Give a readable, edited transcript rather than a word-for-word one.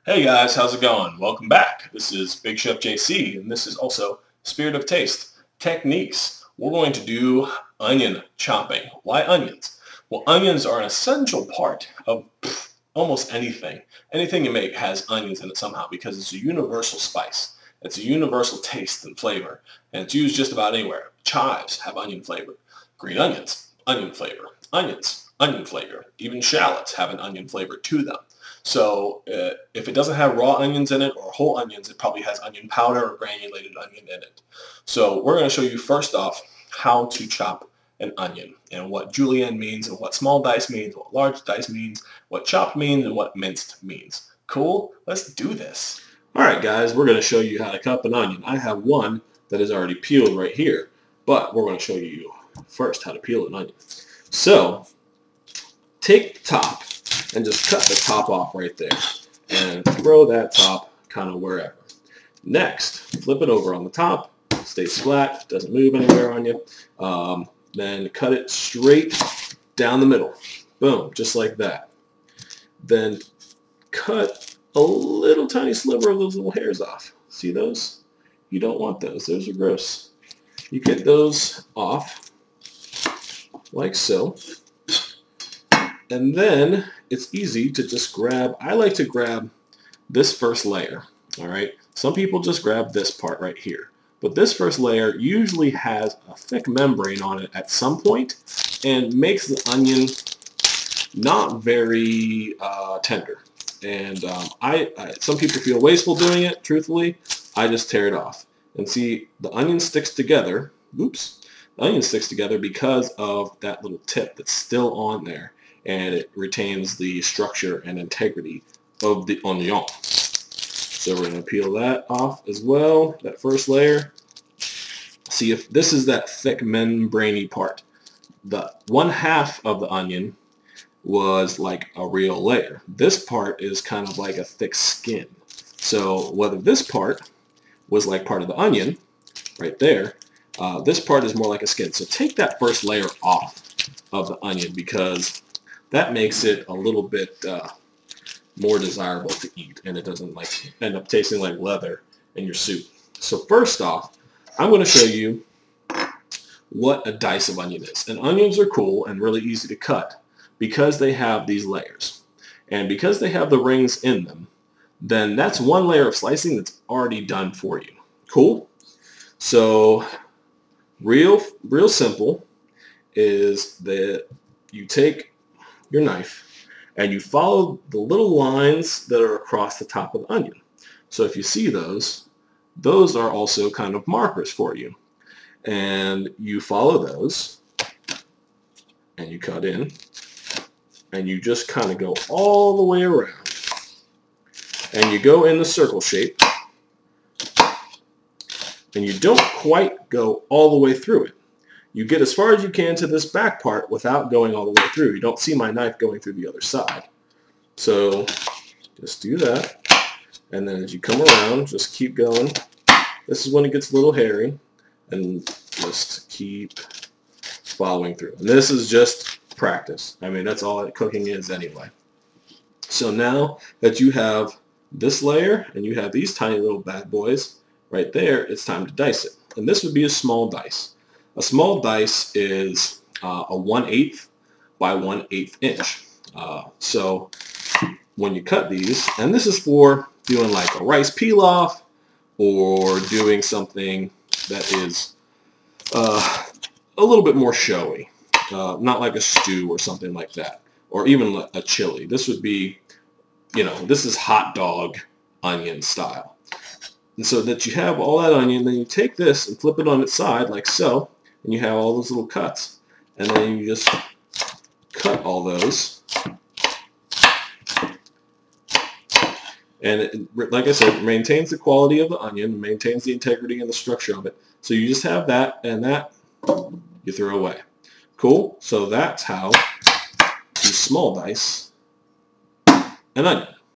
Hey guys, how's it going? Welcome back. This is Big Chef JC, and this is also Spirit of Taste Techniques. We're going to do onion chopping. Why onions? Well, onions are an essential part of almost anything. Anything you make has onions in it somehow because it's a universal spice. It's a universal taste and flavor, and it's used just about anywhere. Chives have onion flavor. Green onions, onion flavor. Onions, onion flavor. Even shallots have an onion flavor to them. So if it doesn't have raw onions in it or whole onions, it probably has onion powder or granulated onion in it. So we're going to show you first off how to chop an onion and what julienne means and what small dice means, what large dice means, what chopped means, and what minced means. Cool? Let's do this. All right, guys, we're going to show you how to cut an onion. I have one that is already peeled right here, but we're going to show you first how to peel an onion. So take the top and just cut the top off right there and throw that top kind of wherever. Next, flip it over on the top, stays flat, doesn't move anywhere on you. Then cut it straight down the middle. Boom, just like that. Then cut a little tiny sliver of those little hairs off. See those? You don't want those. Those are gross. You get those off like so. And then it's easy to just grab, I like to grab this first layer, all right? Some people just grab this part right here. But this first layer usually has a thick membrane on it at some point and makes the onion not very tender. And some people feel wasteful doing it, truthfully. I just tear it off. And see, the onion sticks together, oops, the onion sticks together because of that little tip that's still on there. And it retains the structure and integrity of the onion. So we're going to peel that off as well, that first layer. See, if this is that thick membraney part. The one half of the onion was like a real layer. This part is kind of like a thick skin. So whether this part was like part of the onion, right there, this part is more like a skin. So take that first layer off of the onion because that makes it a little bit more desirable to eat, and it doesn't like end up tasting like leather in your soup. So first off, I'm going to show you what a dice of onion is. And onions are cool and really easy to cut because they have these layers. And because they have the rings in them, then that's one layer of slicing that's already done for you. Cool? So real simple is that you take your knife and you follow the little lines that are across the top of the onion. So if you see those are also kind of markers for you. And you follow those and you cut in and you just kind of go all the way around. And you go in the circle shape and you don't quite go all the way through it. You get as far as you can to this back part without going all the way through. You don't see my knife going through the other side. So just do that. And then as you come around, just keep going. This is when it gets a little hairy. And just keep following through. And this is just practice. I mean, that's all that cooking is anyway. So now that you have this layer and you have these tiny little bad boys right there, it's time to dice it. And this would be a small dice. A small dice is a 1/8 by 1/8 inch. So when you cut these, and this is for doing like a rice pilaf or doing something that is a little bit more showy, not like a stew or something like that, or even a chili. This would be, this is hot dog onion style. And so that you have all that onion, then you take this and flip it on its side like so, and you have all those little cuts. And then you just cut all those. And it, like I said, it maintains the quality of the onion, maintains the integrity and the structure of it. So you just have that, and that you throw away. Cool? So that's how you small dice an onion.